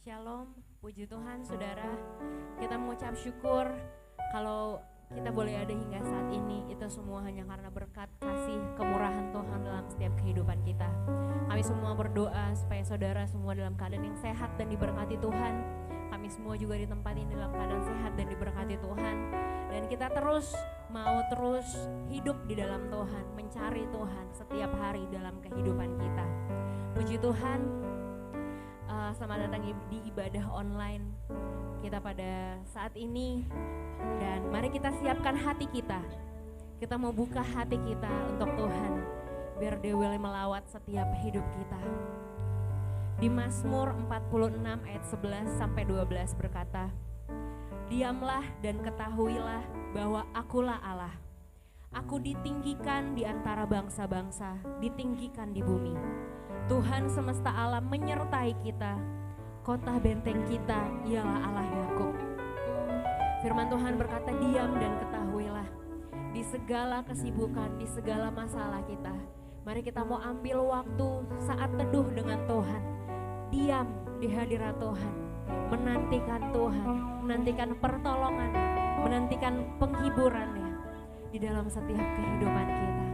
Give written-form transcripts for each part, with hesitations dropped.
Shalom, puji Tuhan saudara. Kita mengucap syukur kalau kita boleh ada hingga saat ini. Itu semua hanya karena berkat kasih kemurahan Tuhan dalam setiap kehidupan kita. Kami semua berdoa supaya saudara semua dalam keadaan yang sehat dan diberkati Tuhan. Kami semua juga ditempatin dalam keadaan sehat dan diberkati Tuhan. Dan kita mau terus hidup di dalam Tuhan, mencari Tuhan setiap hari dalam kehidupan kita. Puji Tuhan. Selamat datang di ibadah online kita pada saat ini. Dan mari kita siapkan hati kita. Kita mau buka hati kita untuk Tuhan, biar Dia boleh melawat setiap hidup kita. Di Mazmur 46 ayat 11 sampai 12 berkata, "Diamlah dan ketahuilah bahwa Akulah Allah. Aku ditinggikan di antara bangsa-bangsa, ditinggikan di bumi. Tuhan semesta alam menyertai kita, kota benteng kita ialah Allah Yakub." Firman Tuhan berkata, diam dan ketahuilah. Di segala kesibukan, di segala masalah kita, mari kita mau ambil waktu saat teduh dengan Tuhan. Diam di hadirat Tuhan, menantikan Tuhan, menantikan pertolongan, menantikan penghiburannya di dalam setiap kehidupan kita.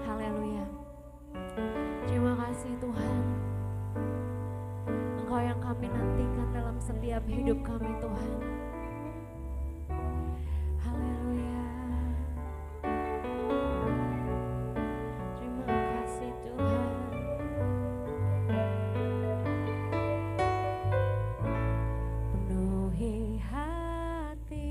Haleluya. Terima kasih Tuhan, Engkau yang kami nantikan dalam setiap hidup kami Tuhan. Haleluya. Terima kasih Tuhan. Penuhi hatiku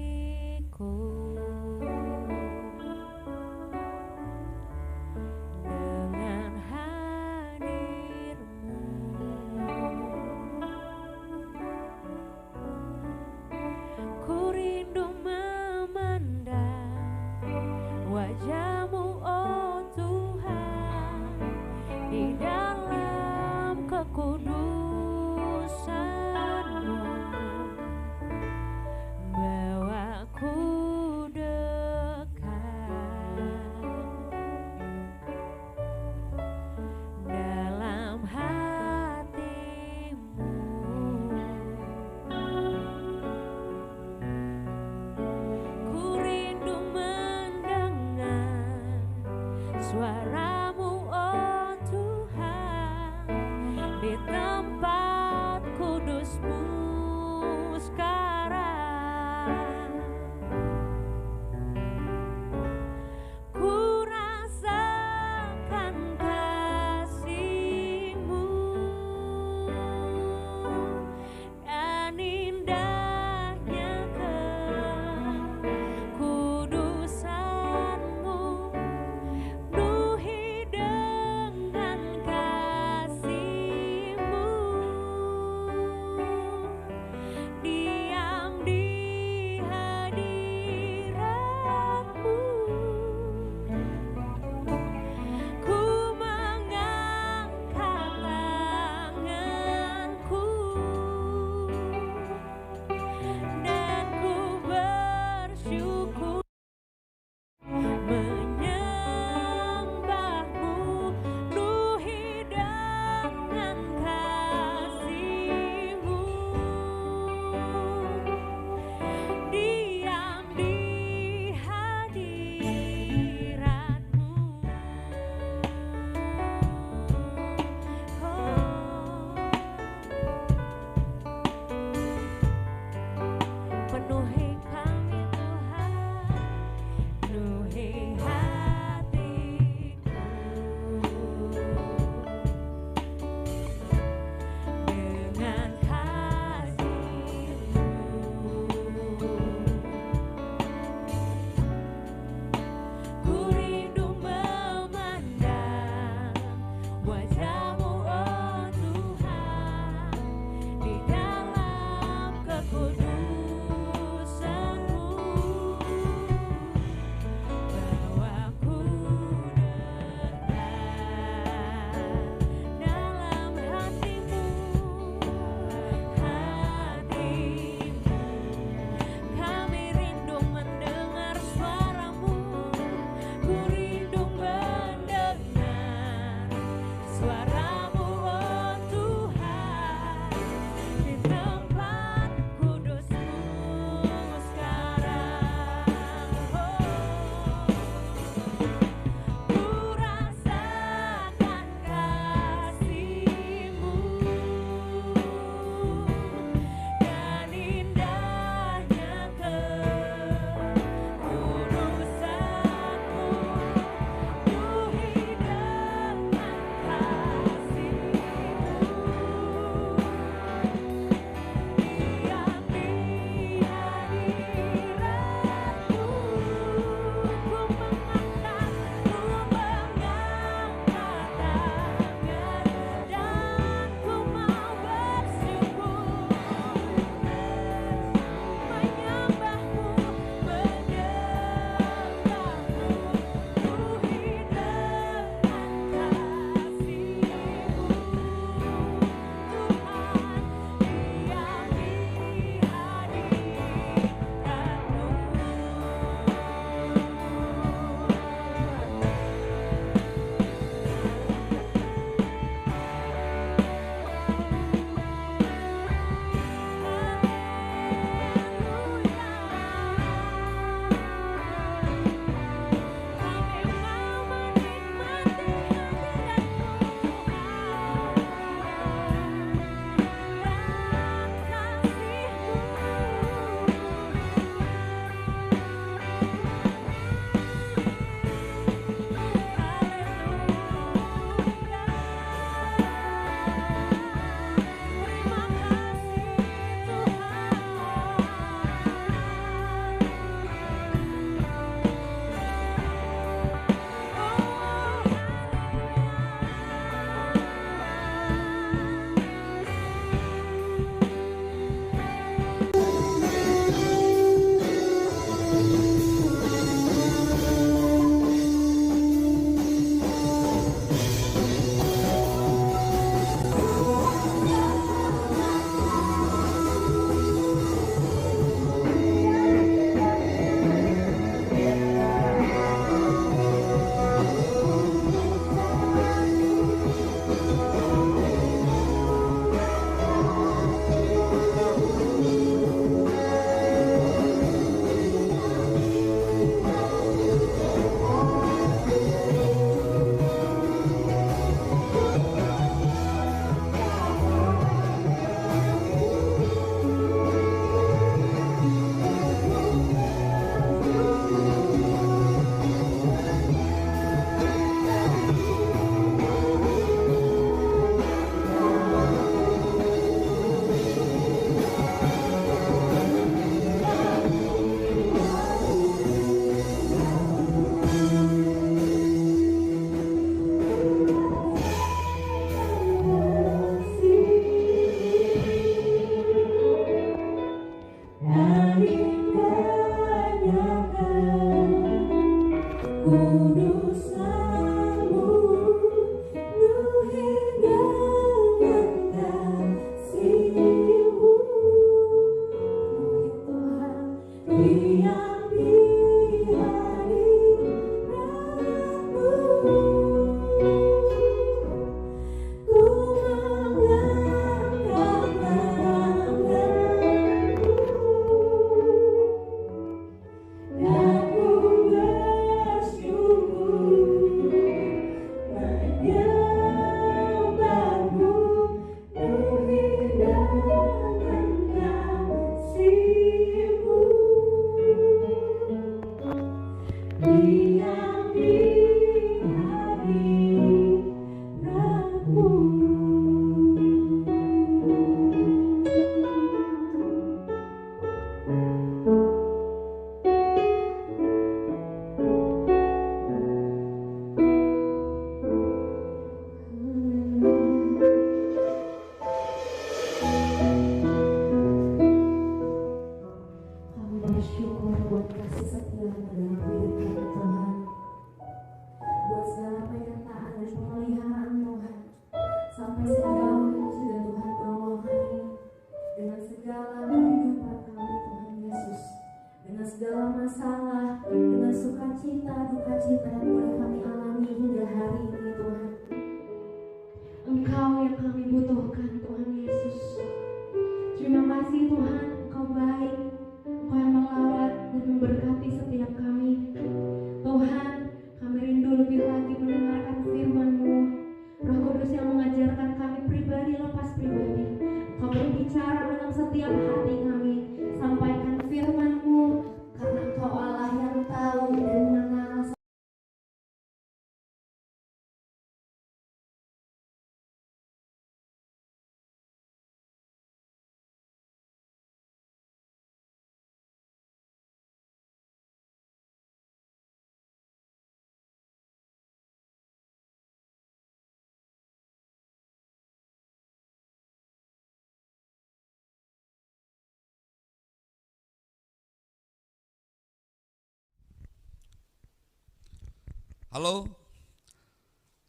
Halo,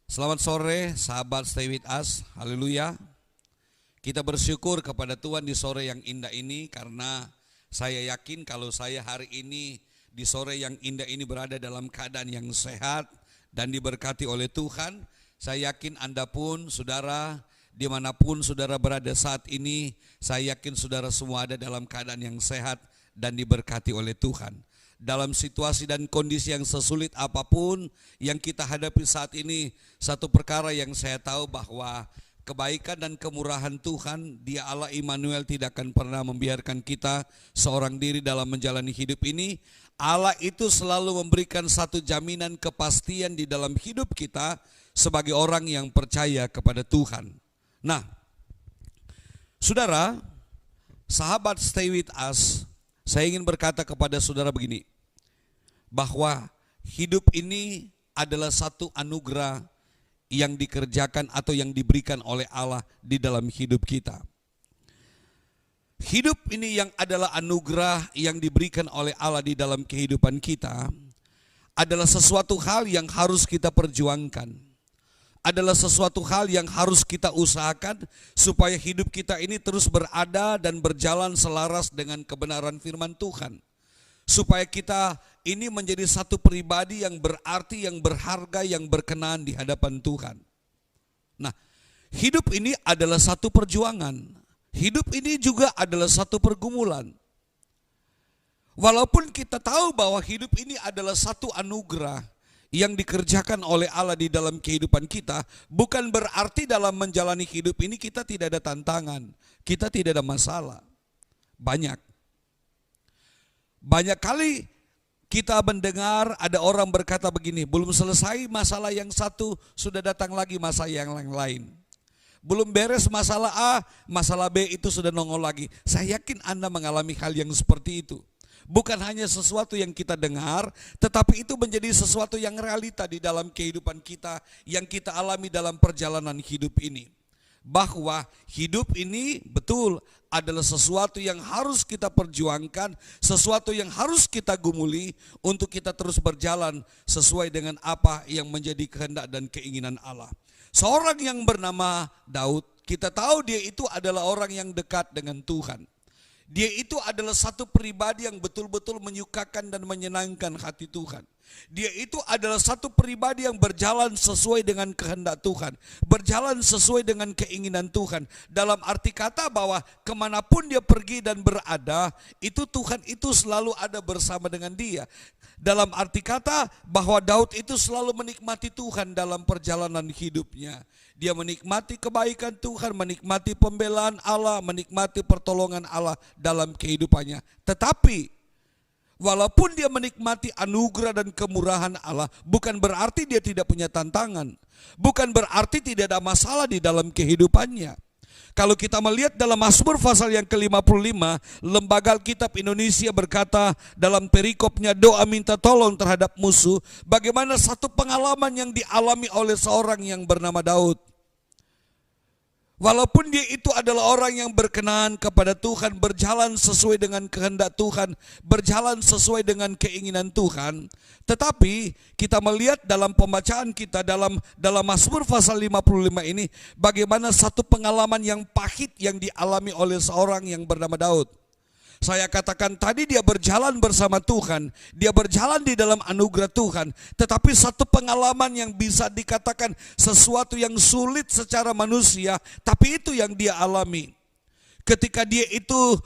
selamat sore sahabat Stay With Us, haleluya. Kita bersyukur kepada Tuhan di sore yang indah ini karena saya yakin kalau saya hari ini di sore yang indah ini berada dalam keadaan yang sehat dan diberkati oleh Tuhan. Saya yakin Anda pun, saudara, dimanapun saudara berada saat ini, saya yakin saudara semua ada dalam keadaan yang sehat dan diberkati oleh Tuhan. Dalam situasi dan kondisi yang sesulit apapun yang kita hadapi saat ini, satu perkara yang saya tahu bahwa kebaikan dan kemurahan Tuhan, Dia Allah Immanuel tidak akan pernah membiarkan kita seorang diri dalam menjalani hidup ini. Allah itu selalu memberikan satu jaminan kepastian di dalam hidup kita sebagai orang yang percaya kepada Tuhan. Nah, saudara, sahabat Stay With Us, saya ingin berkata kepada saudara begini, bahwa hidup ini adalah satu anugerah yang dikerjakan atau yang diberikan oleh Allah di dalam hidup kita. Hidup ini yang adalah anugerah yang diberikan oleh Allah di dalam kehidupan kita adalah sesuatu hal yang harus kita perjuangkan. Adalah sesuatu hal yang harus kita usahakan supaya hidup kita ini terus berada dan berjalan selaras dengan kebenaran firman Tuhan. Supaya kita ini menjadi satu pribadi yang berarti, yang berharga, yang berkenan di hadapan Tuhan. Nah, hidup ini adalah satu perjuangan. Hidup ini juga adalah satu pergumulan. Walaupun kita tahu bahwa hidup ini adalah satu anugerah yang dikerjakan oleh Allah di dalam kehidupan kita, bukan berarti dalam menjalani hidup ini kita tidak ada tantangan, kita tidak ada masalah. Banyak kali kita mendengar ada orang berkata begini, belum selesai masalah yang satu, sudah datang lagi masalah yang lain. Belum beres masalah A, masalah B itu sudah nongol lagi. Saya yakin Anda mengalami hal yang seperti itu. Bukan hanya sesuatu yang kita dengar, tetapi itu menjadi sesuatu yang realita di dalam kehidupan kita, yang kita alami dalam perjalanan hidup ini. bahwa hidup ini betul adalah sesuatu yang harus kita perjuangkan, sesuatu yang harus kita gumuli untuk kita terus berjalan sesuai dengan apa yang menjadi kehendak dan keinginan Allah. Seorang yang bernama Daud, kita tahu dia itu adalah orang yang dekat dengan Tuhan. Dia itu adalah satu pribadi yang betul-betul menyukakan dan menyenangkan hati Tuhan. Dia itu adalah satu pribadi yang berjalan sesuai dengan kehendak Tuhan, berjalan sesuai dengan keinginan Tuhan. Dalam arti kata bahwa kemanapun dia pergi dan berada, itu Tuhan itu selalu ada bersama dengan dia. Dalam arti kata bahwa Daud itu selalu menikmati Tuhan dalam perjalanan hidupnya. Dia menikmati kebaikan Tuhan, menikmati pembelaan Allah, menikmati pertolongan Allah dalam kehidupannya. Tetapi walaupun dia menikmati anugerah dan kemurahan Allah, bukan berarti dia tidak punya tantangan. Bukan berarti tidak ada masalah di dalam kehidupannya. Kalau kita melihat dalam Mazmur pasal yang ke-55, Lembaga Alkitab Indonesia berkata dalam perikopnya doa minta tolong terhadap musuh, bagaimana satu pengalaman yang dialami oleh seorang yang bernama Daud. Walaupun dia itu adalah orang yang berkenan kepada Tuhan, berjalan sesuai dengan kehendak Tuhan, berjalan sesuai dengan keinginan Tuhan, tetapi kita melihat dalam pembacaan kita dalam Mazmur pasal 55 ini, bagaimana satu pengalaman yang pahit yang dialami oleh seorang yang bernama Daud. Saya katakan tadi dia berjalan bersama Tuhan, dia berjalan di dalam anugerah Tuhan, tetapi satu pengalaman yang bisa dikatakan sesuatu yang sulit secara manusia, tapi itu yang dia alami. Ketika dia itu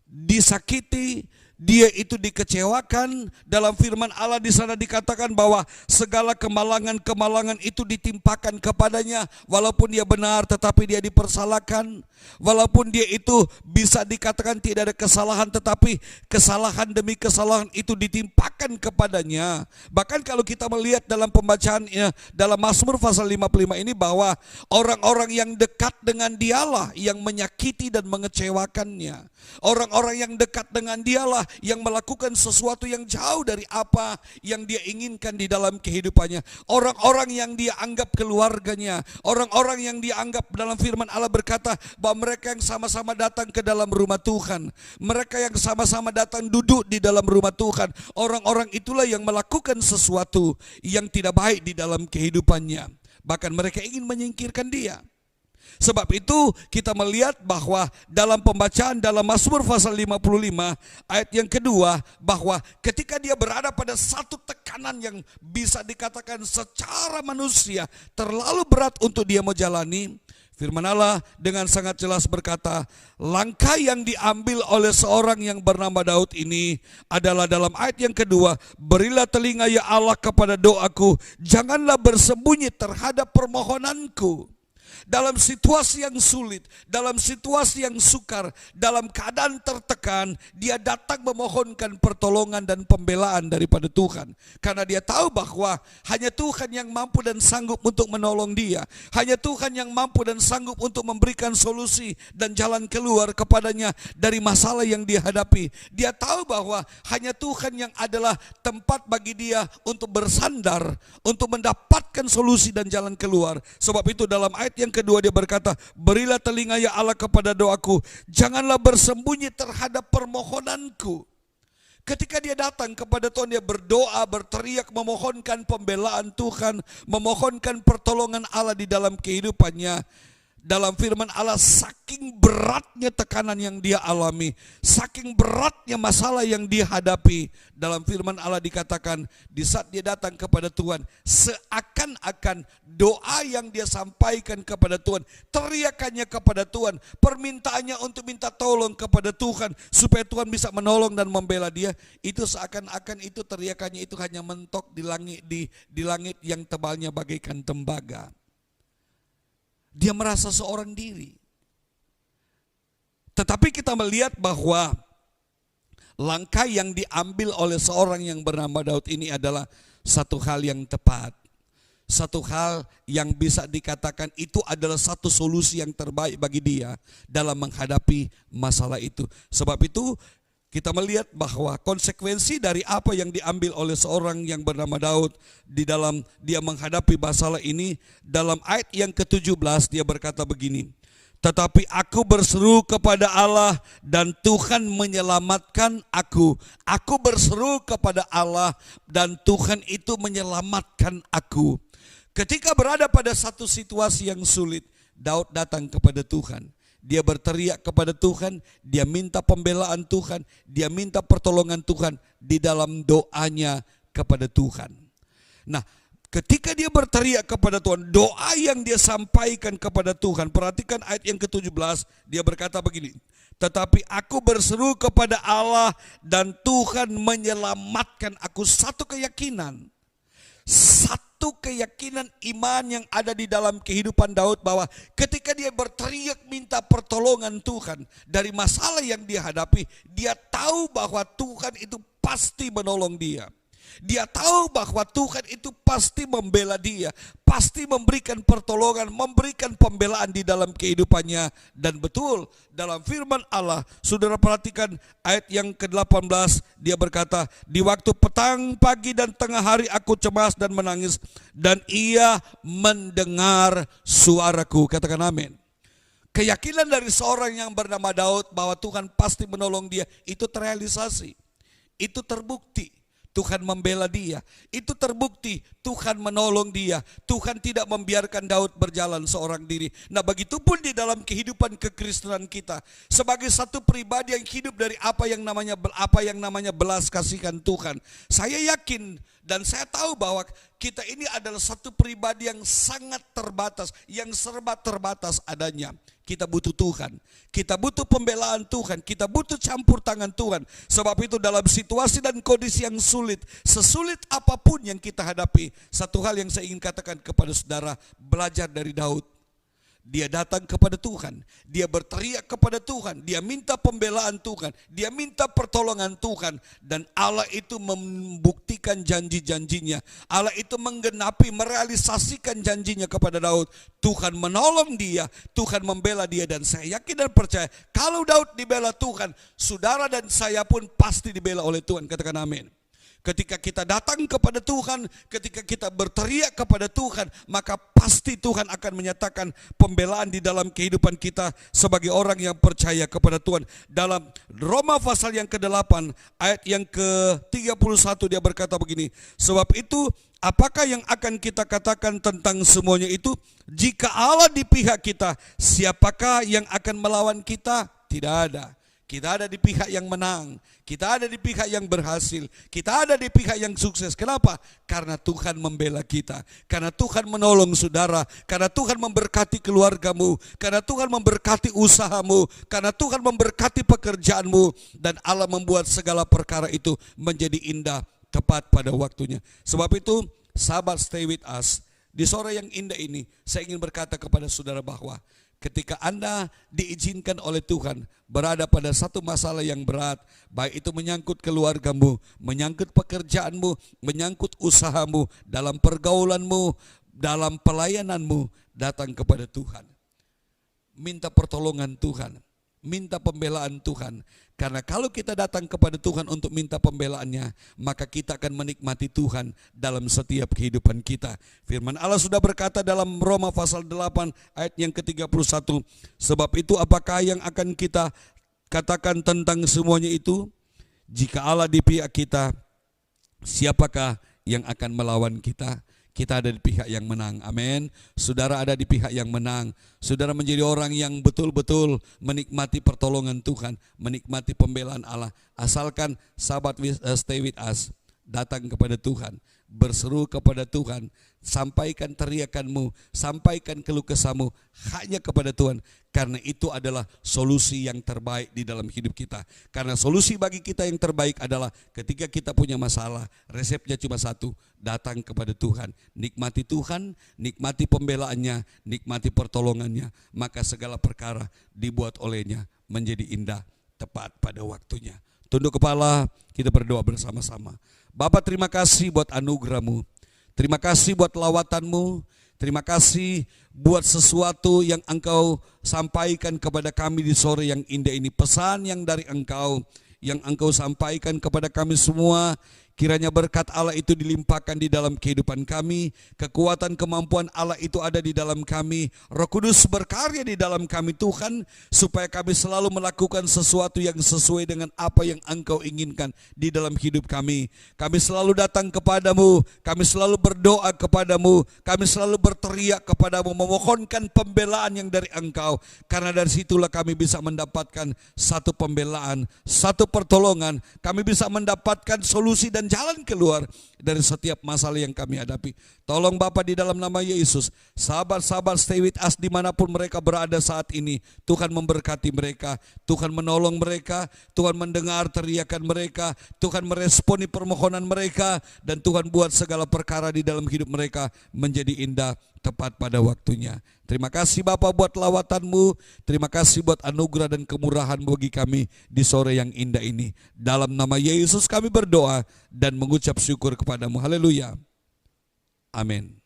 disakiti, dia itu dikecewakan, dalam firman Allah di sana dikatakan bahwa segala kemalangan-kemalangan itu ditimpakan kepadanya, walaupun dia benar tetapi dia dipersalahkan, walaupun dia itu bisa dikatakan tidak ada kesalahan tetapi kesalahan demi kesalahan itu ditimpakan kepadanya. Bahkan kalau kita melihat dalam pembacaannya dalam Mazmur pasal 55 ini bahwa orang-orang yang dekat dengan dialah yang menyakiti dan mengecewakannya. Orang-orang yang dekat dengan dialah yang melakukan sesuatu yang jauh dari apa yang dia inginkan di dalam kehidupannya. Orang-orang yang dia anggap keluarganya, orang-orang yang dia anggap dalam firman Allah berkata bahwa mereka yang sama-sama datang ke dalam rumah Tuhan, mereka yang sama-sama datang duduk di dalam rumah Tuhan, orang-orang itulah yang melakukan sesuatu yang tidak baik di dalam kehidupannya. Bahkan mereka ingin menyingkirkan dia. Sebab itu kita melihat bahwa dalam pembacaan dalam Mazmur pasal 55 ayat yang kedua, bahwa ketika dia berada pada satu tekanan yang bisa dikatakan secara manusia terlalu berat untuk dia mau jalani, firman Allah dengan sangat jelas berkata, langkah yang diambil oleh seorang yang bernama Daud ini adalah dalam ayat yang kedua, berilah telinga ya Allah kepada doaku, janganlah bersembunyi terhadap permohonanku. Dalam situasi yang sulit, dalam situasi yang sukar, dalam keadaan tertekan, dia datang memohonkan pertolongan dan pembelaan daripada Tuhan. Karena dia tahu bahwa hanya Tuhan yang mampu dan sanggup untuk menolong dia. Hanya Tuhan yang mampu dan sanggup untuk memberikan solusi dan jalan keluar kepadanya dari masalah yang dia hadapi. Dia tahu bahwa hanya Tuhan yang adalah tempat bagi dia untuk bersandar, untuk mendapatkan solusi dan jalan keluar. Sebab itu dalam ayat yang kedua dia berkata, berilah telinga ya Allah kepada doaku, janganlah bersembunyi terhadap permohonanku. Ketika dia datang kepada Tuhan, dia berdoa, berteriak, memohonkan pembelaan Tuhan, memohonkan pertolongan Allah di dalam kehidupannya. Dalam firman Allah, saking beratnya tekanan yang dia alami, saking beratnya masalah yang dia hadapi, dalam firman Allah dikatakan, di saat dia datang kepada Tuhan, seakan-akan doa yang dia sampaikan kepada Tuhan, teriakannya kepada Tuhan, permintaannya untuk minta tolong kepada Tuhan, supaya Tuhan bisa menolong dan membela dia, itu seakan-akan itu teriakannya itu hanya mentok di langit yang tebalnya bagaikan tembaga. Dia merasa seorang diri. Tetapi kita melihat bahwa langkah yang diambil oleh seorang yang bernama Daud ini adalah satu hal yang tepat. Satu hal yang bisa dikatakan itu adalah satu solusi yang terbaik bagi dia dalam menghadapi masalah itu. Sebab itu kita melihat bahwa konsekuensi dari apa yang diambil oleh seorang yang bernama Daud di dalam dia menghadapi masalah ini, dalam ayat yang ke-17 dia berkata begini, tetapi aku berseru kepada Allah dan Tuhan menyelamatkan aku. Aku berseru kepada Allah dan Tuhan itu menyelamatkan aku. Ketika berada pada satu situasi yang sulit, Daud datang kepada Tuhan. Dia berteriak kepada Tuhan, dia minta pembelaan Tuhan, dia minta pertolongan Tuhan di dalam doanya kepada Tuhan. Nah, ketika dia berteriak kepada Tuhan, doa yang dia sampaikan kepada Tuhan, perhatikan ayat yang ke-17, dia berkata begini, tetapi aku berseru kepada Allah dan Tuhan menyelamatkan aku. Satu keyakinan iman yang ada di dalam kehidupan Daud, bahwa ketika dia berteriak minta pertolongan Tuhan dari masalah yang dia hadapi, dia tahu bahwa Tuhan itu pasti menolong dia. Dia tahu bahwa Tuhan itu pasti membela dia, pasti memberikan pertolongan, memberikan pembelaan di dalam kehidupannya. Dan betul, dalam firman Allah, saudara perhatikan ayat yang ke-18, dia berkata, di waktu petang, pagi dan tengah hari aku cemas dan menangis, dan ia mendengar suaraku. Katakan amin. Keyakinan dari seorang yang bernama Daud bahwa Tuhan pasti menolong dia, itu terrealisasi, itu terbukti. Tuhan membela dia, itu terbukti Tuhan menolong dia. Tuhan tidak membiarkan Daud berjalan seorang diri. Nah, begitupun di dalam kehidupan kekristenan kita, sebagai satu pribadi yang hidup dari apa yang namanya belas kasihan Tuhan. Saya yakin dan saya tahu bahwa kita ini adalah satu pribadi yang sangat terbatas, yang serba terbatas adanya. Kita butuh Tuhan, kita butuh pembelaan Tuhan, kita butuh campur tangan Tuhan. Sebab itu dalam situasi dan kondisi yang sulit, sesulit apapun yang kita hadapi, satu hal yang saya ingin katakan kepada saudara, belajar dari Daud. Dia datang kepada Tuhan, dia berteriak kepada Tuhan, dia minta pembelaan Tuhan, dia minta pertolongan Tuhan, dan Allah itu membuktikan janji-janjinya. Allah itu menggenapi, merealisasikan janjinya kepada Daud. Tuhan menolong dia, Tuhan membela dia, dan saya yakin dan percaya kalau Daud dibela Tuhan, saudara dan saya pun pasti dibela oleh Tuhan. Katakan amin. Ketika kita datang kepada Tuhan, ketika kita berteriak kepada Tuhan, maka pasti Tuhan akan menyatakan pembelaan di dalam kehidupan kita sebagai orang yang percaya kepada Tuhan. Dalam Roma pasal yang ke-8 ayat yang ke-31 dia berkata begini, sebab itu apakah yang akan kita katakan tentang semuanya itu? Jika Allah di pihak kita, siapakah yang akan melawan kita? Tidak ada. Kita ada di pihak yang menang, kita ada di pihak yang berhasil, kita ada di pihak yang sukses. Kenapa? Karena Tuhan membela kita, karena Tuhan menolong saudara, karena Tuhan memberkati keluargamu, karena Tuhan memberkati usahamu, karena Tuhan memberkati pekerjaanmu, dan Allah membuat segala perkara itu menjadi indah tepat pada waktunya. Sebab itu, sahabat, stay with us. Di sore yang indah ini, saya ingin berkata kepada saudara bahwa ketika Anda diizinkan oleh Tuhan berada pada satu masalah yang berat, baik itu menyangkut keluargamu, menyangkut pekerjaanmu, menyangkut usahamu, dalam pergaulanmu, dalam pelayananmu, datang kepada Tuhan. Minta pertolongan Tuhan, minta pembelaan Tuhan. Karena kalau kita datang kepada Tuhan untuk minta pembelaannya, maka kita akan menikmati Tuhan dalam setiap kehidupan kita. Firman Allah sudah berkata dalam Roma pasal 8 ayat yang ke-31, sebab itu apakah yang akan kita katakan tentang semuanya itu? Jika Allah di pihak kita, siapakah yang akan melawan kita? Kita ada di pihak yang menang, amin. Saudara ada di pihak yang menang. Saudara menjadi orang yang betul-betul menikmati pertolongan Tuhan, menikmati pembelaan Allah. Asalkan sahabat stay with us, datang kepada Tuhan, berseru kepada Tuhan, sampaikan teriakanmu, sampaikan keluh kesahmu hanya kepada Tuhan. Karena itu adalah solusi yang terbaik di dalam hidup kita. Karena solusi bagi kita yang terbaik adalah ketika kita punya masalah, resepnya cuma satu, datang kepada Tuhan. Nikmati Tuhan, nikmati pembelaannya, nikmati pertolongannya. Maka segala perkara dibuat olehnya menjadi indah tepat pada waktunya. Tunduk kepala, kita berdoa bersama-sama. Bapa, terima kasih buat anugerah-Mu. Terima kasih buat lawatanmu. Terima kasih buat sesuatu yang Engkau sampaikan kepada kami di sore yang indah ini. Pesan yang dari Engkau yang Engkau sampaikan kepada kami semua. Kiranya berkat Allah itu dilimpahkan di dalam kehidupan kami. Kekuatan kemampuan Allah itu ada di dalam kami. Roh Kudus berkarya di dalam kami Tuhan, supaya kami selalu melakukan sesuatu yang sesuai dengan apa yang Engkau inginkan di dalam hidup kami. Kami selalu datang kepadamu, kami selalu berdoa kepadamu, kami selalu berteriak kepadamu, memohonkan pembelaan yang dari Engkau. Karena dari situlah kami bisa mendapatkan satu pembelaan, satu pertolongan. Kami bisa mendapatkan solusi dan jalan keluar dari setiap masalah yang kami hadapi. Tolong Bapa di dalam nama Yesus, sahabat-sahabat Stay With Us dimanapun mereka berada saat ini, Tuhan memberkati mereka, Tuhan menolong mereka, Tuhan mendengar teriakan mereka, Tuhan meresponi permohonan mereka, dan Tuhan buat segala perkara di dalam hidup mereka menjadi indah tepat pada waktunya. Terima kasih Bapa buat lawatanmu, terima kasih buat anugerah dan kemurahan bagi kami di sore yang indah ini. Dalam nama Yesus kami berdoa dan mengucap syukur kepadamu. Haleluya. Amin.